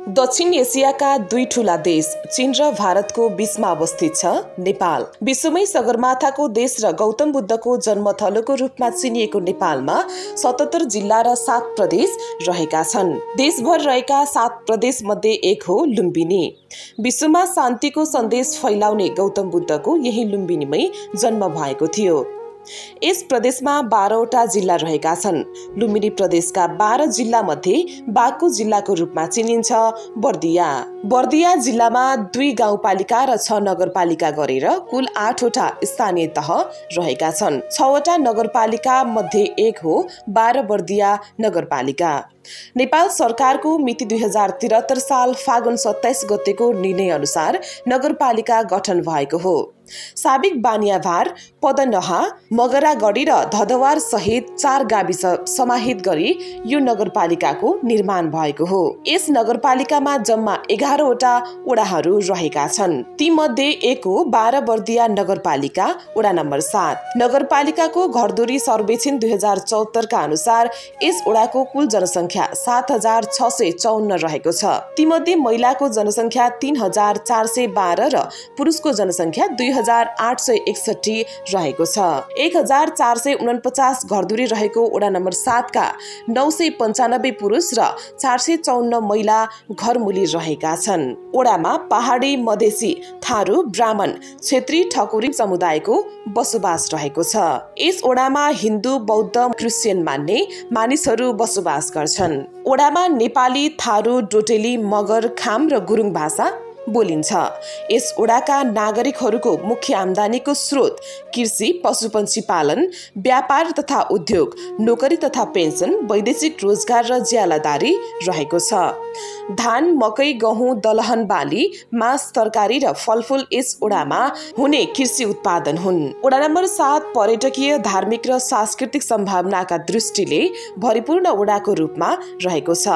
दक्षिण एसियाका दुई ठूला देश चीन र भारतको बीचमा अवस्थित छ नेपाल। विश्वमै सगरमाथाको देश र गौतम बुद्धको जन्मथलोको रूपमा चिनिएको नेपालमा 77 जिल्ला र 7 प्रदेश रहेका छन्। देशभर रहेका 7 प्रदेश मध्ये एक हो लुम्बिनी। विश्वमा शान्तिको सन्देश फैलाउने गौतम बुद्धको यही लुम्बिनीमै जन्म भएको थियो। यस प्रदेशमा 12 वटा जिल्ला रहेका छन्। लुम्बिनी प्रदेशका 12 जिल्ला मध्ये बागको जिल्लाको रूपमा चिनिन्छ बर्दिया। बर्दिया जिल्लामा 2 गाउँपालिका र 6 नगरपालिका गरेर कुल 8 वटा स्थानीय तह रहेका छन्। 6 वटा नगरपालिका मध्ये एक हो 12 बर्दिया नगरपालिका। नेपाल सरकारको मिति 2073 साल फागुन 27 गतेको निर्णय अनुसार नगरपालिका गठन भएको हो। साबिक बानियाभार, पदनहा, मगरागढी र धदवार सहित 4 गाविस समाहित गरी यो नगरपालिकाको निर्माण भएको हो। यस नगरपालिकामा जम्मा 11 वटा वडाहरू रहेका छन्। ती मध्ये एक हो 12 बर्दिया नगरपालिका वडा नम्बर 7। नगरपालिकाको घरधुरी सर्वेक्षण 2074 का अनुसार यस वडाको कुल जनसंख्या 7654 रहेको छ। ती मध्ये महिलाको जनसंख्या 3412 र पुरुषको जनसंख्या 2861 रहेको छ। 1449 घरधुरी रहेको वडा नम्बर 7 का 995 पुरुष र 454 महिला घरमुली रहेका छन्। वडामा पहाडी, मधेसी, थारू, ब्राह्मण, क्षेत्री, ठकुरी समुदायको बसोबास रहेको छ। यस वडामा हिन्दू, बौद्ध, क्रिश्चियन मान्ने मानिसहरू बसोबास गर्छन्। वडामा नेपाली, थारू, डोटेली, मगर, खाम र गुरुङ भाषा बोलिन्छ। यस वडाका नागरिकहरूको मुख्य आम्दानीको स्रोत कृषि, पशुपक्षी पालन, व्यापार तथा उद्योग, नोकरी तथा पेन्सन, वैदेशिक रोजगार र ज्यालादारी रहेको छ। धान, मकै, गहुँ, दलहन बाली, मांस, तरकारी र फलफूल यस वडामा हुने कृषि उत्पादन हुन्। वडा नम्बर 7 पर्यटकीय, धार्मिक र सांस्कृतिक सम्भावनाका दृष्टिले भरिपूर्ण वडाको रूपमा रहेको छ।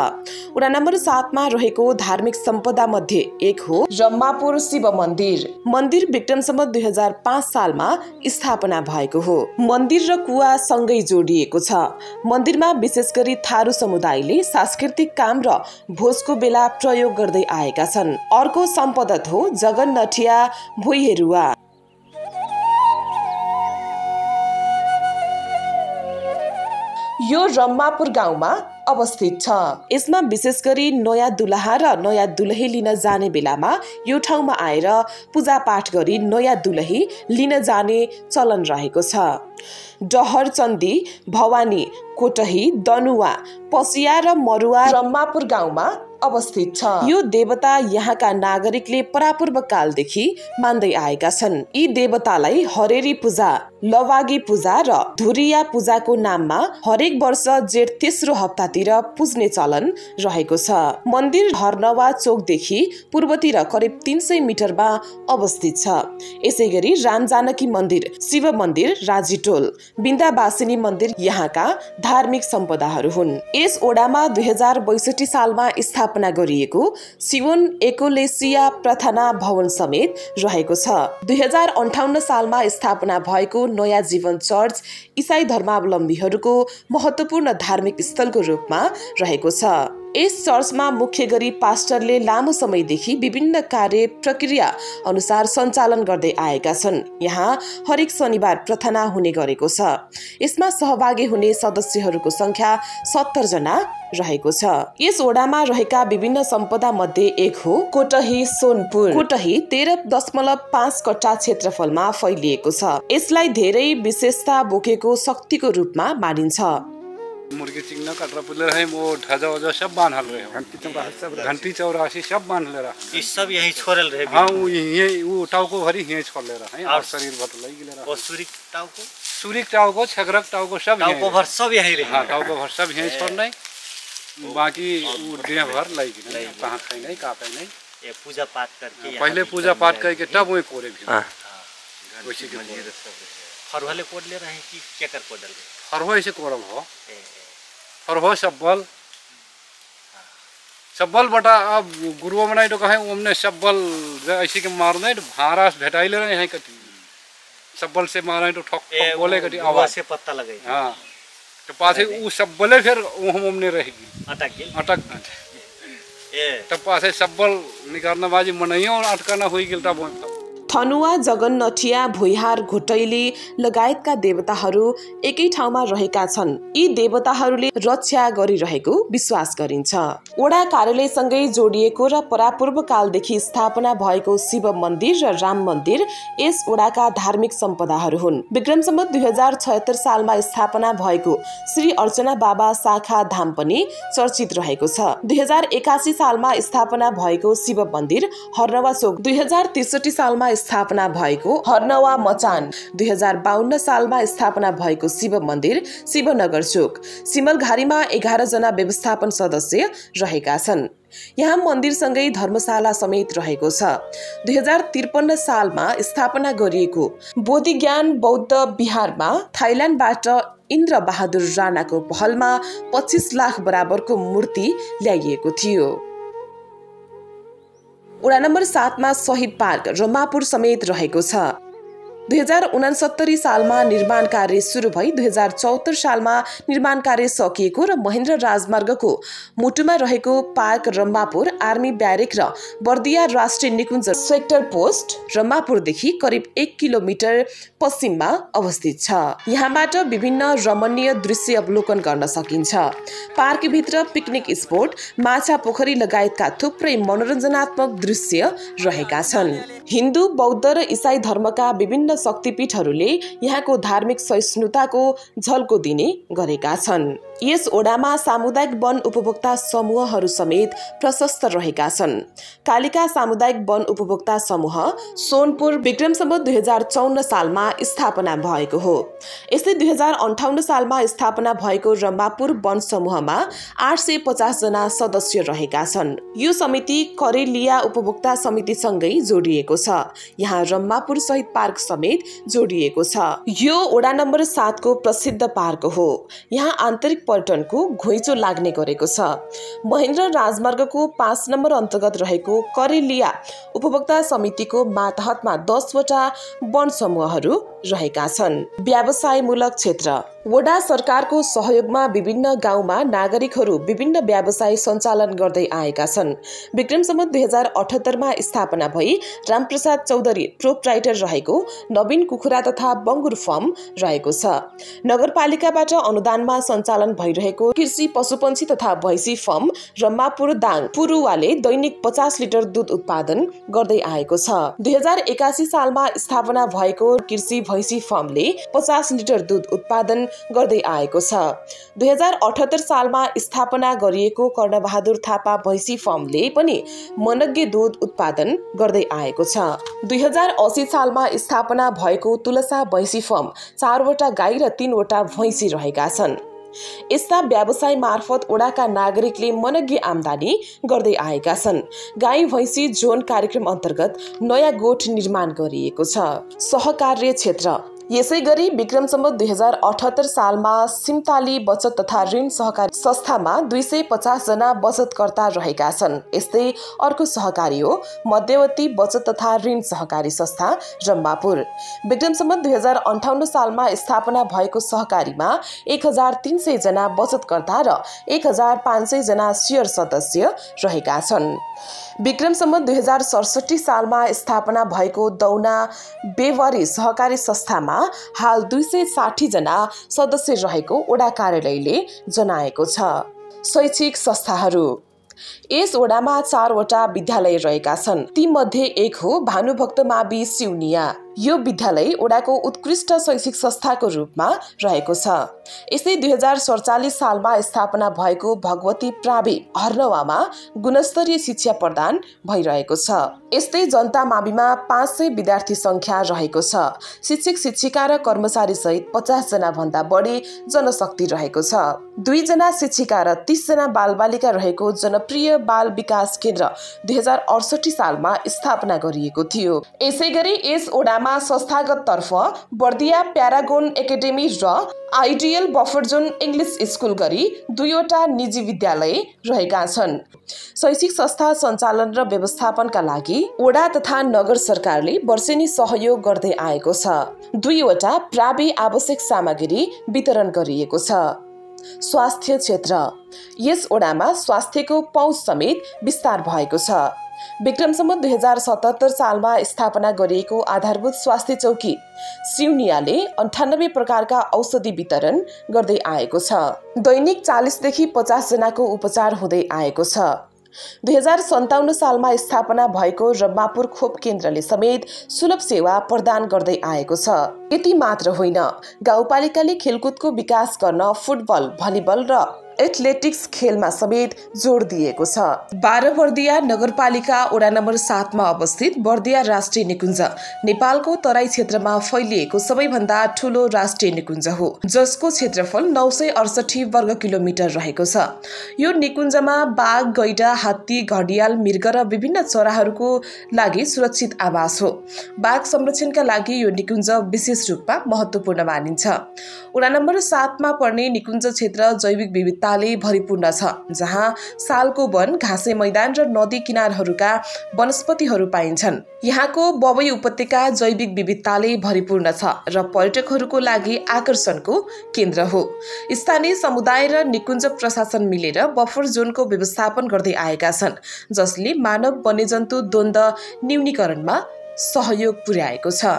वडा नम्बर 7 मा रहेको धार्मिक सम्पदा मध्ये एक हो रम्मापुर शिव मन्दिर। मन्दिर विक्रमसम्म 2005 सालमा स्थापना भएको हो। मन्दिर र कुवा सँगै जोडिएको छ। मन्दिरमा विशेष गरी थारू समुदायले सांस्कृतिक काम र भोजको बेला प्रयोग गर्दै आएका छन्। अर्को सम्पदा हो जगन्नठिया भुइँहेरुवा। यो रम्मापुर गाउँमा अवस्थित छ। यसमा विशेष गरी नयाँ दुलहा र नयाँ दुलही लिन जाने बेलामा यो ठाउँमा आएर पूजा पाठ गरी नयाँ दुलही लिन जाने चलन रहेको छ। डहर, चन्दी, भवानी, कोटही, दनुवा, पसिया र मरुवा रम्मापुर गाउँमा अवस्थित छ। यो देवता यहाँका नागरिकले परापूर्व कालदेखि मान्दै आएका छन्। यी देवतालाई हरेरी पूजा, लवागी पूजा र धुरिया पूजाको नाममा हरेक वर्ष जेठ तेस्रो हप्तातिर पुज्ने चलन रहेको छ। मन्दिर हरनवा चोकदेखि पूर्वतिर करिब 300 मिटरमा अवस्थित छ। यसै गरी राम जानकी मन्दिर, शिव मन्दिर, राजीटोल, बिन्दावासिनी मन्दिर यहाँका धार्मिक सम्पदाहरू हुन्। यस वडामा 2062 सालमा स्थापना गरिएको सिवोन एकोलेसिया प्रार्थना भवन समेत रहेको छ। 2058 सालमा स्थापना भएको नयाँ जीवन चर्च इसाई धर्मावलम्बीहरूको महत्वपूर्ण धार्मिक स्थलको रूपमा रहेको छ। यस चर्चमा मुख्य गरी पास्टरले लामो समयदेखि विभिन्न कार्य प्रक्रिया अनुसार सञ्चालन गर्दै आएका छन्। यहाँ हरेक शनिबार प्रार्थना हुने गरेको छ। यसमा सहभागी हुने सदस्यहरूको संख्या 70 जना रहेको छ। यस वडामा रहेका विभिन्न सम्पदा मध्ये एक हो कोटही सोनपुर। कोटही 13.5 कट्टा क्षेत्रफलमा फैलिएको छ। यसलाई धेरै विशेषता बोकेको शक्तिको रूपमा मानिन्छ। मुर्गी चिंगना कटरा पुले रहे वो ढजा वजा सब बांधल रहे। घंटी चौरासी सब बांधल रहा। ये सब यही छोड़ल रहे। हाँ वो यही वो टाव को भरी यही छोड़ ले रहा है और शरीर भर लग गेले रहा। और सूरिक टाव को छगरक टाव को सब टाव को भर सब यही रहे। हाँ टाव को भर सब यही छोड़ नहीं। बाकी वो देह भर लग गेले। कहाँ खाई नहीं कहाँ पाई नहीं। ये पूजा पाठ करके पहले पूजा पाठ करके तब वही कोरे भी। वैसे के हरवाले कोड ले रहे हैं कि क्या कर कोड ले। हरवा से कोरल हो। हरवा सब्बल बटा अब गुरुओं बनाई तो कहे हमने सब्बल ऐसे के मारना तो भारास भेटाई ले रहे हैं कटी सब्बल से मारा तो ठोक बोले कटी आवाज से पत्ता लगे। हाँ तो पाथे वो सब्बले फिर हमने रहेगी अटक तब पासे सब्बल निकार्न बाजी मनैयो अटकन हुई गिल्टा बोम थनुवा जगन्नठिया भुइहार घोटैली लगायतका देवताहरू एकै ठाउँमा रहेका छन्। यी देवताहरूले रक्षा गरिरहेको विश्वास गरिन्छ। ओडा कार्यालयसँगै जोडिएको र परापूर्व कालदेखि स्थापना भएको शिव मन्दिर र राम मन्दिर यस ओडाका धार्मिक सम्पदाहरू हुन्। विक्रम सम्वत 2076 सालमा स्थापना भएको श्री अर्चना बाबा शाखा धाम पनि चर्चित रहेको छ। 2081 सालमा स्थापना भएको शिव मन्दिर हर्नवा चोक, 2063 सालमा स्थापना भएको हर्नवा मचान, 2052 सालमा स्थापना भएको शिव मन्दिर शिवनगर चोक, सिमलघारीमा 11 जना व्यवस्थापन सदस्य रहेका छन्। यहाँ मन्दिरसँगै धर्मशाला समेत रहेको छ। 2053 सालमा स्थापना गरिएको बोधिज्ञान बौद्ध विहारमा थाइल्यान्डबाट इन्द्र बहादुर राणाको पहलमा 25 लाख बराबरको मूर्ति ल्याइएको थियो। वडा नम्बर 7 मा शहीद पार्क रम्मापुर समेत रहेको छ। 2069 सालमा निर्माण कार्य सुरु भई 2074 सालमा निर्माण कार्य सकिएको र महेन्द्र राजमार्गको मुटुमा रहेको पार्क रम्मापुर आर्मी ब्यारेक र बर्दिया राष्ट्रिय निकुञ्ज सेक्टर पोस्ट रम्मापुरदेखि करिब 1 किलोमिटर पश्चिममा अवस्थित छ। यहाँबाट विभिन्न रमणीय दृश्य अवलोकन गर्न सकिन्छ। पार्कभित्र पिकनिक स्पोट, माछा पोखरी लगायतका थुप्रै मनोरञ्जनात्मक दृश्य रहेका छन्। हिन्दू, बौद्ध र इसाई धर्मका विभिन्न शक्तिपीठहरूले यहाँको धार्मिक सहिष्णुताको झल्को दिने गरेका छन्। यस ओडामा सामुदायिक वन उपभोक्ता समूहहरू समेत प्रशस्त रहेका छन्। कालिका सामुदायिक वन उपभोक्ता समूह सोनपुर विक्रम सम्वत 2054 सालमा स्थापना भएको हो। यस्तै 2058 सालमा स्थापना भएको रम्मापुर वन समूहमा 850 जना सदस्य रहेका छन्। यो समिति करेलिया उपभोक्ता समितिसँगै जोडिएको छ। यहाँ रम्मापुर शहीद पार्क समेत जोडिएको छ। यो वडा नम्बर 7 को प्रसिद्ध पार्क हो। यहाँ आन्तरिक पर्यटनको घुइँचो लाग्ने गरेको छ। महेन्द्र राजमार्गको 5 नम्बर अन्तर्गत रहेको करेलिया उपभोक्ता समितिको मातहतमा 10 वटा वन समूहहरू रहेका छन्। व्यवसायमूलक क्षेत्र वडा सरकारको सहयोगमा विभिन्न गाउँमा नागरिकहरू विभिन्न व्यवसाय सञ्चालन गर्दै आएका छन्। विक्रम सम्वत 2078 मा स्थापना भई रामप्रसाद चौधरी प्रोप्राइटर रहेको नवीन कुखुरा तथा बङ्गुर फर्म रहेको छ। नगरपालिकाबाट अनुदानमा सञ्चालन भइरहेको कृषि पशुपन्छी तथा भैँसी फर्म रम्मापुर दाङ पुरुवाले दैनिक 50 लिटर दूध उत्पादन गर्दै आएको छ। 2081 सालमा स्थापना भएको कृषि भैँसी फर्मले 50 लिटर दूध उत्पादन गर्दै आएको छ। 2078 सालमा स्थापना गरिएको कर्णबहादुर थापा भैँसी फर्मले पनि मनग्गे दूध उत्पादन गर्दै आएको छ। 2080 सालमा स्थापना भएको तुलसा भैँसी फर्म 4 वटा गाई र 3 वटा भैँसी रहेका छन्। यस्ता व्यवसाय मार्फत ओडाका नागरिकले मनग्गे आमदानी गर्दै आएका छन्। गाई भैँसी जोन कार्यक्रम अन्तर्गत नयाँ गोठ निर्माण गरिएको छ। सहकार्य क्षेत्र यसै गरी विक्रम सम्वत 2078 सालमा सिमताली बचत तथा ऋण सहकारी संस्थामा 250 जना बचतकर्ता रहेका छन्। यस्तै अर्को सहकारी हो मध्यवर्ती बचत तथा ऋण सहकारी संस्था रम्मापुर। विक्रम सम्वत 2058 सालमा स्थापना भएको सहकारीमा 1300 जना बचतकर्ता र 1500 जना शेयर सदस्य रहेका छन्। विक्रम सम्वत 2067 सालमा स्थापना भएको दौना बेवरी सहकारी संस्थामा हाल 260 जना सदस्य रहेको ओडा कार्यालयले जनाएको छ। शैक्षिक संस्थाहरू यस ओडामा 4 वटा विद्यालय रहेका छन्। ती मध्ये एक हो भानुभक्त मावि सिउनिया। यो विद्यालय ओडाको उत्कृष्ट शैक्षिक संस्थाको रूपमा रहेको छ। यस्तै 2047 सालमा स्थापना भएको भगवती प्रावि हर्नवामा गुणस्तरीय शिक्षा प्रदान भइरहेको छ। यस्तै जनता माविमा 500 विद्यार्थी संख्या रहेको छ। शिक्षक शिक्षिका र कर्मचारी सहित 50 जना भन्दा बढी जनशक्ति रहेको छ। 2 जना शिक्षिका र 30 जना बालबालिका रहेको जनप्रिय बाल विकास केन्द्र 2068 सालमा स्थापना गरिएको थियो। यसैगरी यस ओडामा संस्थागत तर्फ बर्दिया प्यारागोन एकाडेमी र ideal buffer John English school गरी 2 वटा निजी विद्यालय रहेका छन्। शैक्षिक संस्था सञ्चालन र व्यवस्थापनका लागि ओडा तथा नगर सरकारले वर्षेनी सहयोग गर्दै आएको छ। 2 वटा प्रावि आवश्यक सामग्री वितरण गरिएको छ। स्वास्थ्य क्षेत्र यस ओडामा स्वास्थ्यको पहुँच समेत विस्तार भएको छ। विक्रमसम्म 2077 सालमा स्थापना गरिएको आधारभूत स्वास्थ्य चौकी सिउनियाले 98 प्रकारका औषधि वितरण गर्दै आएको छ। दैनिक 40 देखि 50 जनाको उपचार हुँदै आएको छ। 2057 सालमा स्थापना भएको रम्मापुर खोप केन्द्रले समेत सुलभ सेवा प्रदान गर्दै आएको छ। यति मात्र होइन, गाउँपालिकाले खेलकुदको विकास गर्न फुटबल, भलिबल र एथलेटिक्स खेलमा समेत जोड दिएको छ। 12 बर्दिया नगरपालिका वडा नम्बर 7 मा अवस्थित बर्दिया राष्ट्रिय निकुञ्ज नेपालको तराई क्षेत्रमा फैलिएको सबैभन्दा ठूलो राष्ट्रिय निकुञ्ज हो, जसको क्षेत्रफल 968 वर्ग किलोमिटर रहेको छ। यो निकुञ्जमा बाघ, गैंडा, हात्ती, घडियाल, मृग र विभिन्न चराहरूको लागि सुरक्षित आवास हो। बाघ संरक्षणका लागि यो निकुञ्ज विशेष रूपमा महत्त्वपूर्ण मानिन्छ। वडा नम्बर 7 मा पर्ने निकुञ्ज क्षेत्र जैविक विविधताले भरिपूर्ण छ, जहाँ सालको वन, घाँसे मैदान र नदी किनारहरूका वनस्पतिहरू पाइन्छन्। यहाँको बबई उपत्यका जैविक विविधताले भरिपूर्ण छ र पर्यटकहरूको लागि आकर्षणको केन्द्र हो। स्थानीय समुदाय र निकुञ्ज प्रशासन मिलेर बफर जोनको व्यवस्थापन गर्दै आएका छन्, जसले मानव वन्यजन्तु द्वन्द्व न्यूनीकरणमा सहयोग पुर्याएको छ।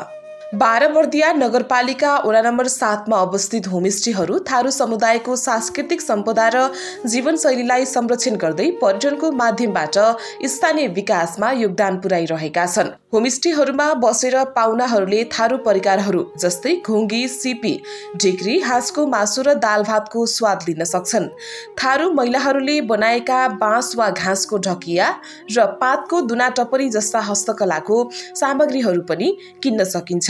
12 बर्दिया नगरपालिका वडा नम्बर 7 मा अवस्थित होमस्टेहरू थारू समुदायको सांस्कृतिक सम्पदा र जीवनशैलीलाई संरक्षण गर्दै पर्यटनको माध्यमबाट स्थानीय विकासमा योगदान पुर्याइरहेका छन्। होमस्टेहरूमा बसेर पाहुनाहरूले थारू परिकारहरू जस्तै घुङ्गी, सिपी, ढिक्री, हाँसको मासु र दाल भातको स्वाद लिन सक्छन्। थारू महिलाहरूले बनाएका बाँस वा घाँसको ढकिया र पातको दुना टपरी जस्ता हस्तकलाको सामग्रीहरू पनि किन्न सकिन्छ,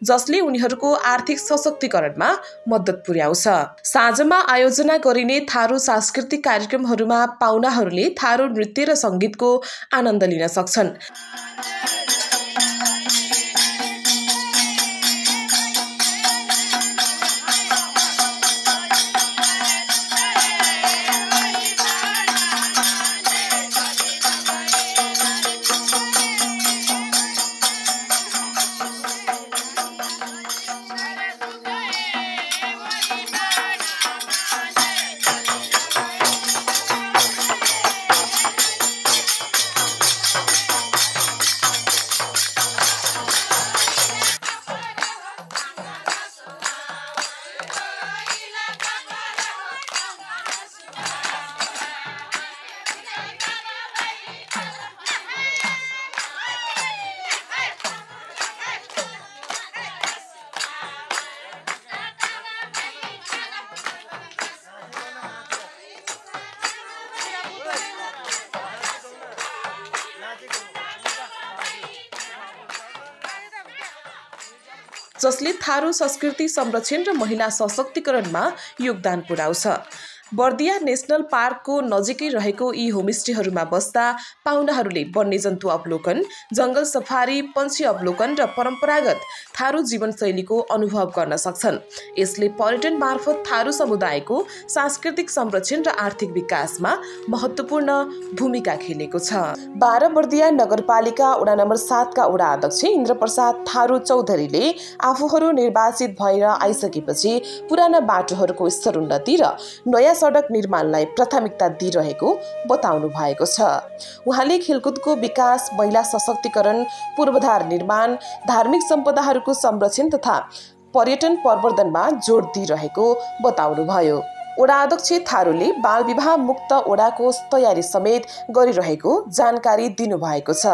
जसले उनीहरूको आर्थिक सशक्तिकरणमा मद्दत पुर्याउँछ। साँझमा आयोजना गरिने थारू सांस्कृतिक कार्यक्रमहरूमा पाहुनाहरूले थारू नृत्य र संगीतको आनन्द लिन सक्छन्। जसले थारू संस्कृति संरक्षण र महिला सशक्तिकरणमा योगदान पुर्याउँछ। बर्दिया नेशनल पार्कको नजिकै रहेको यी होमस्टेहरूमा बस्दा पाहुनाहरूले वन्यजन्तु अवलोकन, जंगल सफारी, पन्छी अवलोकन र परम्परागत थारू जीवनशैलीको अनुभव गर्न सक्छन्। यसले पर्यटन मार्फत थारू समुदायको सांस्कृतिक संरक्षण र आर्थिक विकासमा महत्त्वपूर्ण भूमिका खेलेको छ। 12 बर्दिया नगरपालिका वडा नम्बर 7 का वडा अध्यक्ष इन्द्रप्रसाद थारू चौधरीले आफूहरू निर्वाचित भएर आइसकेपछि पुराना बाटोहरूको स्तरोन्नति र नयाँ सडक निर्माणलाई प्राथमिकता दिइरहेको बताउनु भएको छ। उहाँले खेलकुदको विकास, महिला सशक्तिकरण, पूर्वाधार निर्माण, धार्मिक सम्पदाहरूको संरक्षण तथा पर्यटन प्रवर्धनमा जोड दिइरहेको बताउनुभयो। वडा अध्यक्ष थारूले बाल विवाह मुक्त वडाको तयारी समेत गरिरहेको जानकारी दिनुभएको छ।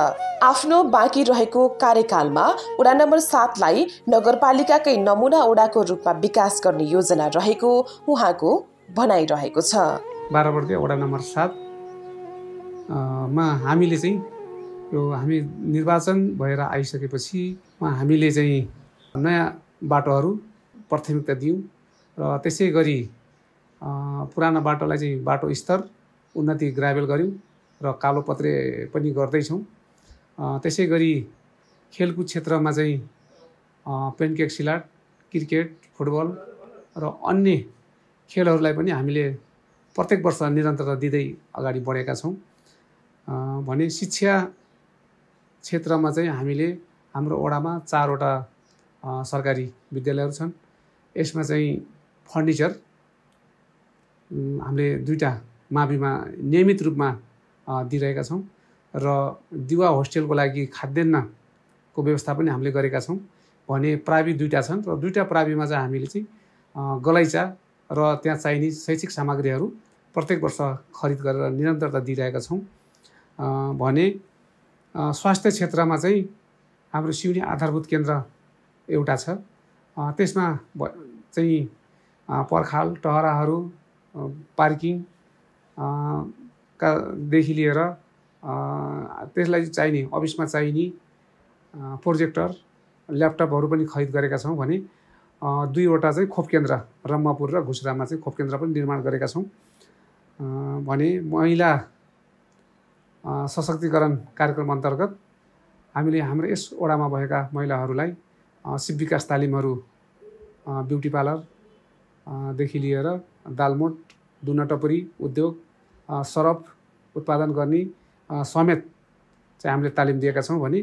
आफ्नो बाँकी रहेको कार्यकालमा वडा नम्बर 7 लाई नगरपालिकाकै नमुना वडाको रूपमा विकास गर्ने योजना रहेको उहाँको भनाइरहेको छ। 12 बर्दिया वडा नम्बर 7 मा हामीले चाहिँ यो हामी निर्वाचन भएर आइसकेपछि हामीले चाहिँ नयाँ बाटोहरू प्राथमिकता दियौँ र त्यसै गरी पुराना बाटोलाई चाहिँ बाटो स्तर उन्नति ग्राभेल गर्यौँ र कालोपत्रे पनि गर्दैछौँ। त्यसै गरी खेलकुद क्षेत्रमा चाहिँ पेनकेक सिलाट, क्रिकेट, फुटबल र अन्य खेलहरूलाई पनि हामीले प्रत्येक वर्ष निरन्तरता दिँदै अगाडि बढेका छौँ। भने शिक्षा क्षेत्रमा चाहिँ हामीले हाम्रो वडामा 4 वटा सरकारी विद्यालयहरू छन्। यसमा चाहिँ फर्निचर हामीले 2टा माविमा नियमित रूपमा दिइरहेका छौँ र दिवा होस्टेलको लागि खाद्यान्नको व्यवस्था पनि हामीले गरेका छौँ भने प्रावि 2टा छन् र 2टा प्राविमा चाहिँ हामीले चाहिँ गलैँचा र त्यहाँ चाहिने शैक्षिक सामग्रीहरू प्रत्येक वर्ष खरिद गरेर निरन्तरता दिइरहेका छौँ भने स्वास्थ्य क्षेत्रमा चाहिँ हाम्रो सिउनी आधारभूत केन्द्र एउटा छ त्यसमा चाहिँ पर्खाल टहराहरू पार्किङ देखि लिएर त्यसलाई चाहिने अफिसमा चाहिने प्रोजेक्टर ल्यापटपहरू पनि खरिद गरेका छौँ भने 2वटा चाहिँ खोप केन्द्र रम्मापुर र घुसरामा चाहिँ खोप केन्द्र पनि निर्माण गरेका छौँ भने महिला सशक्तिकरण कार्यक्रम अन्तर्गत हामीले हाम्रो यस वडामा भएका महिलाहरूलाई सिप विकास तालिमहरू ब्युटी पार्लर देखि लिएर दालमोट दुना टपरी उद्योग सरफ उत्पादन गर्ने समेत चाहिँ हामीले तालिम दिएका छौँ भने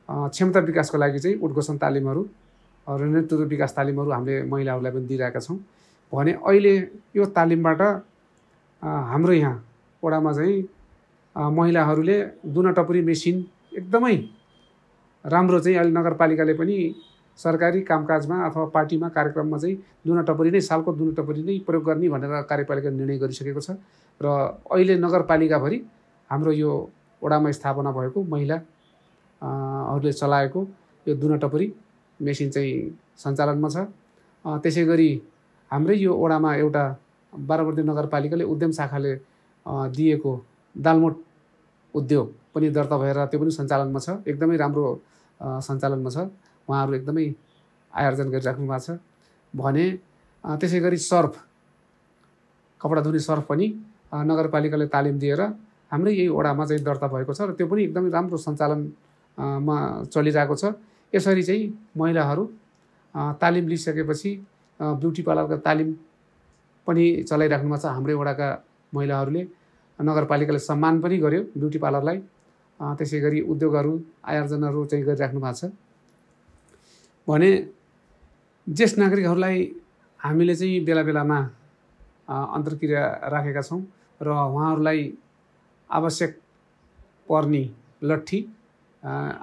क्षमता विकासको लागि चाहिँ उद्घोषण तालिमहरू र नेतृत्व विकास तालिमहरू हामीले महिलाहरूलाई पनि दिइरहेका छौँ भने अहिले यो तालिमबाट हाम्रो यहाँ वडामा चाहिँ महिलाहरूले दुना टपरी मेसिन एकदमै राम्रो चाहिँ अहिले नगरपालिकाले पनि सरकारी कामकाजमा अथवा पार्टीमा कार्यक्रममा चाहिँ दुना टपरी नै सालको दुना टपरी नै प्रयोग गर्ने भनेर कार्यपालिकाले निर्णय गरिसकेको छ र अहिले नगरपालिकाभरि हाम्रो यो वडामा स्थापना भएको महिलाहरूले चलाएको यो दुना टपरी मेसिन चाहिँ सञ्चालनमा छ त्यसै गरी हाम्रै यो वडामा एउटा बाराबर्दी नगरपालिकाले उद्यम शाखाले दिएको दालमोट उद्योग पनि दर्ता भएर त्यो पनि सञ्चालनमा छ एकदमै राम्रो सञ्चालनमा छ उहाँहरू एकदमै आयोजन गरिराख्नु भएको छ भने त्यसै गरी सर्फ कपडा धुने सर्फ पनि नगरपालिकाले तालिम दिएर हाम्रै यही वडामा चाहिँ दर्ता भएको छ र त्यो पनि एकदमै राम्रो सञ्चालनमा चलिरहेको छ यसरी चाहिँ महिलाहरू तालिम लिइसकेपछि ब्युटी पार्लरको तालिम पनि चलाइराख्नु भएको छ हाम्रै वडाका महिलाहरूले नगरपालिकाले सम्मान पनि गर्यो ब्युटी पार्लरलाई त्यसै गरी उद्योगहरू आयोजनाहरू चाहिँ गरिराख्नु भएको छ भने ज्येष्ठ नागरिकहरूलाई हामीले चाहिँ बेला बेलामा अन्तर्क्रिया राखेका छौँ र उहाँहरूलाई आवश्यक पर्ने लट्ठी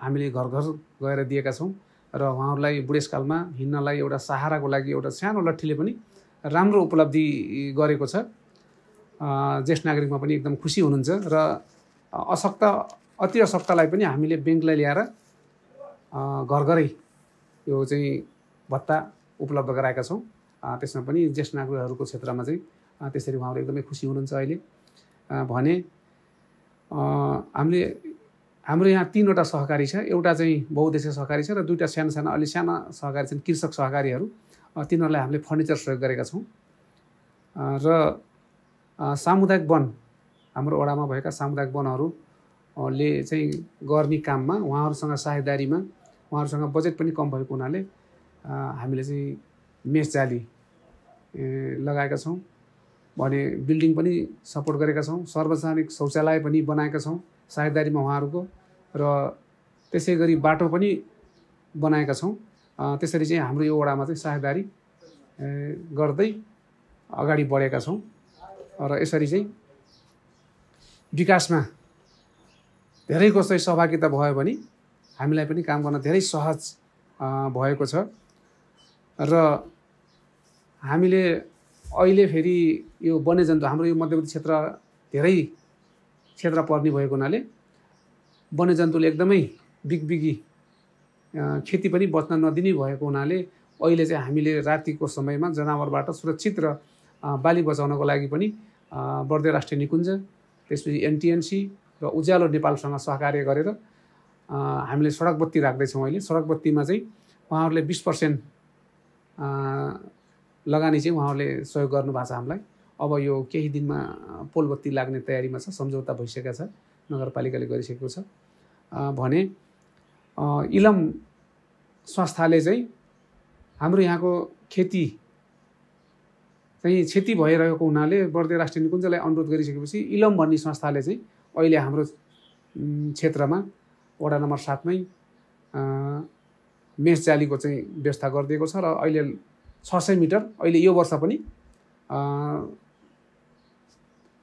हामीले घर घर गएर दिएका छौँ र उहाँहरूलाई बुढेसकालमा हिँड्नलाई एउटा सहाराको लागि एउटा सानो लट्ठीले पनि राम्रो उपलब्धि गरेको छ ज्येष्ठ नागरिकमा पनि एकदम खुसी हुनुहुन्छ र अति अशक्तलाई पनि हामीले ब्याङ्कलाई ल्याएर घर घरै यो चाहिँ भत्ता उपलब्ध गराएका छौँ त्यसमा पनि ज्येष्ठ नागरिकहरूको क्षेत्रमा चाहिँ त्यसरी उहाँहरू एकदमै खुसी हुनुहुन्छ अहिले भने हाम्रो यहाँ 3वटा सहकारी छ एउटा चाहिँ बहुउद्देश्य सहकारी छ र 2टा साना साना अलि साना सहकारी छन् कृषक सहकारीहरू तिनीहरूलाई हामीले फर्निचर सहयोग गरेका छौँ र सामुदायिक वन हाम्रो वडामा भएका सामुदायिक वनहरूले चाहिँ गर्ने काममा उहाँहरूसँग साझेदारीमा उहाँहरूसँग बजेट पनि कम भएको हुनाले हामीले चाहिँ मेष जाली लगाएका छौँ भने बिल्डिङ पनि सपोर्ट गरेका छौँ सार्वजनिक शौचालय पनि बनाएका छौँ साझेदारीमा उहाँहरूको र त्यसै गरी बाटो पनि बनाएका छौँ त्यसरी चाहिँ हाम्रो यो वडामा चाहिँ साझेदारी गर्दै अगाडि बढेका छौँ र यसरी चाहिँ विकासमा धेरैको चाहिँ सहभागिता भयो भने हामीलाई पनि काम गर्न धेरै सहज भएको छ र हामीले अहिले फेरि यो वन्यजन्तु हाम्रो यो मध्यवर्ती क्षेत्र धेरै क्षेत्र पर्ने भएको हुनाले वन्यजन्तुले एकदमै बिगबिगी खेती पनि बच्न नदिने भएको हुनाले अहिले चाहिँ हामीले रातिको समयमा जनावरबाट सुरक्षित र बाली बचाउनको लागि पनि बर्दिया राष्ट्रिय निकुञ्ज त्यसपछि एनटिएनसी र उज्यालो नेपालसँग सहकार्य गरेर हामीले सडक बत्ती राख्दैछौँ अहिले सडक बत्तीमा चाहिँ उहाँहरूले 20% लगानी चाहिँ उहाँहरूले सहयोग गर्नुभएको छ हामीलाई अब यो केही दिनमा पोल बत्ती लाग्ने तयारीमा छ सम्झौता भइसकेको छ नगरपालिकाले गरिसकेको छ भने इलम संस्थाले चाहिँ हाम्रो यहाँको खेती चाहिँ क्षति भइरहेको हुनाले बर्दिया राष्ट्रिय निकुञ्जलाई अनुरोध गरिसकेपछि इलम भन्ने संस्थाले चाहिँ अहिले हाम्रो क्षेत्रमा वडा नम्बर 7मै मेष जालीको चाहिँ व्यवस्था गरिदिएको छ र अहिले 600 मिटर अहिले यो वर्ष पनि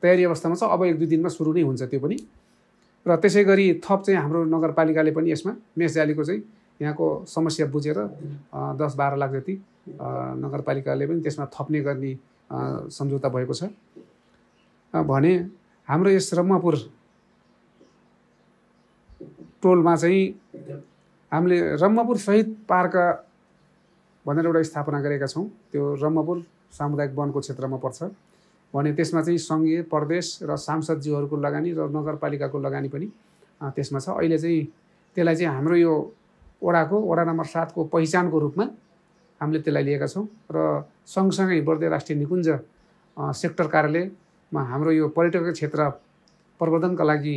तयारी अवस्थामा छ। अब 1-2 दिनमा सुरु नै हुन्छ त्यो पनि। र त्यसै गरी थप चाहिँ हाम्रो नगरपालिकाले पनि यसमा मेषजालीको चाहिँ यहाँको समस्या बुझेर 10-12 लाख जति नगरपालिकाले पनि त्यसमा थप्ने गर्ने सम्झौता भएको छ भने हाम्रो यस रम्मापुर टोलमा चाहिँ हामीले रम्मापुर शहीद पार्क भनेर एउटा स्थापना गरेका छौँ। त्यो रम्मापुर सामुदायिक वनको क्षेत्रमा पर्छ भने त्यसमा चाहिँ सङ्घीय प्रदेश र सांसदज्यूहरूको लगानी र नगरपालिकाको लगानी पनि त्यसमा छ। अहिले चाहिँ त्यसलाई चाहिँ हाम्रो यो वडा नम्बर 7 को पहिचानको रूपमा हामीले त्यसलाई लिएका छौँ र सँगसँगै बर्दिया राष्ट्रिय निकुञ्ज सेक्टर कार्यालयमा हाम्रो यो पर्यटकीय क्षेत्र प्रवर्धनका लागि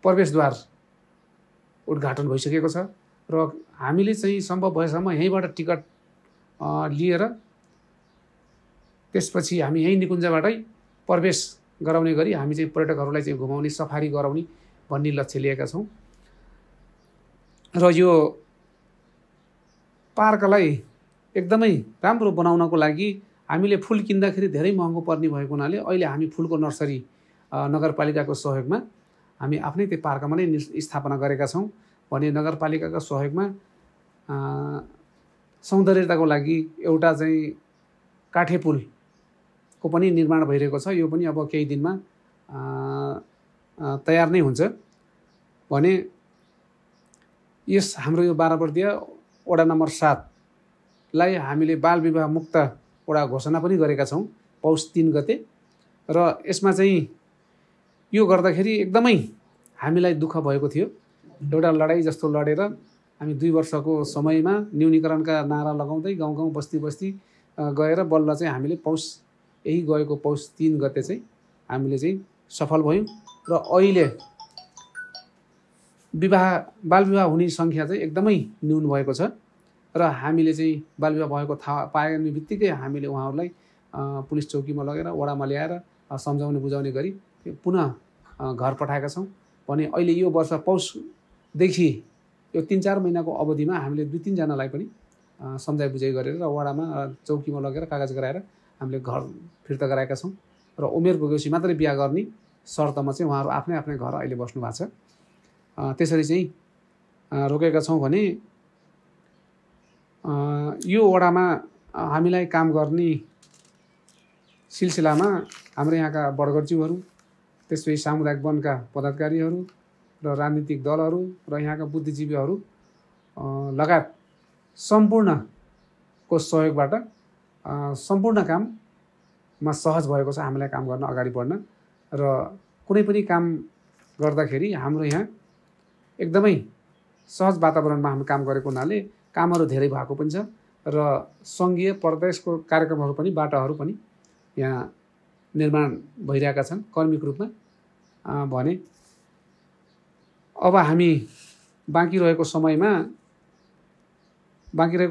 प्रवेशद्वार उद्घाटन भइसकेको छ र हामीले चाहिँ सम्भव भएसम्म यहीँबाट टिकट लिएर त्यसपछि हामी यही निकुञ्जबाटै प्रवेश गराउने गरी हामी चाहिँ पर्यटकहरूलाई चाहिँ घुमाउने सफारी गराउने भन्ने लक्ष्य लिएका छौँ। र यो पार्कलाई एकदमै राम्रो बनाउनको लागि हामीले फुल किन्दाखेरि धेरै महँगो पर्ने भएको हुनाले अहिले हामी फुलको नर्सरी नगरपालिकाको सहयोगमा हामी आफ्नै त्यो पार्कमा नै स्थापना गरेका छौँ भने नगरपालिकाको सहयोगमा सौन्दर्यताको लागि एउटा चाहिँ काठे पुलको पनि निर्माण भइरहेको छ। यो पनि अब केही दिनमा तयार नै हुन्छ भने यस हाम्रो यो 12 बर्दिया वडा नम्बर 7 लाई हामीले बाल विवाह मुक्त वडा घोषणा पनि गरेका छौँ पौष 3 गते। र यसमा चाहिँ यो गर्दाखेरि एकदमै हामीलाई दुःख भएको थियो। एउटा लडाइँ जस्तो लडेर हामी 2 वर्षको समयमा न्यूनीकरणका नारा लगाउँदै गाउँ बस्ती गएर बल्ल चाहिँ हामीले यही गएको पौष 3 गते चाहिँ हामीले चाहिँ सफल भयौँ र अहिले बाल विवाह हुने सङ्ख्या चाहिँ एकदमै न्यून भएको छ र हामीले चाहिँ बाल विवाह भएको थाहा पाउने बित्तिकै हामीले उहाँहरूलाई पुलिस चौकीमा लगेर वडामा ल्याएर सम्झाउने बुझाउने गरी पुनः घर पठाएका छौँ भने अहिले यो वर्ष पौषदेखि यो 3-4 महिनाको अवधिमा हामीले 2-3 जनालाई पनि सम्झाइ बुझाइ गरेर वडामा चौकीमा लगेर कागज गराएर हामीले घर फिर्ता गराएका छौँ र उमेर पुगेपछि मात्रै बिहा गर्ने शर्तमा चाहिँ उहाँहरू आफ्नै घर अहिले बस्नु भएको छ। त्यसरी चाहिँ रोकेका छौँ भने यो वडामा हामीलाई काम गर्ने सिलसिलामा हाम्रो यहाँका बडगर्ज्यूहरू त्यसपछि सामुदायिक वनका पदाधिकारीहरू र राजनीतिक दलहरू र यहाँका बुद्धिजीवीहरू लगायत सम्पूर्णको सहयोगबाट सम्पूर्ण काममा सहज भएको छ हामीलाई काम गर्न अगाडि बढ्न र कुनै पनि काम गर्दाखेरि हाम्रो यहाँ एकदमै सहज वातावरणमा हामी काम गरेको हुनाले कामहरू धेरै भएको पनि छ र सङ्घीय प्रदेशको कार्यक्रमहरू पनि बाटाहरू पनि यहाँ निर्माण भइरहेका छन् कर्मिक रूपमा भने अब हामी बाँकी रहेको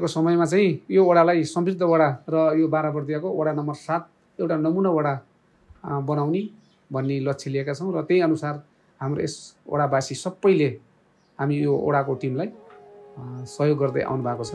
समयमा चाहिँ यो वडालाई समृद्ध वडा र यो 12 बर्दियाको वडा नम्बर 7 एउटा नमुना वडा बनाउने भन्ने लक्ष्य लिएका छौँ र त्यही अनुसार हाम्रो यस वडावासी सबैले हामी यो वडाको टिमलाई सहयोग गर्दै आउनु भएको छ।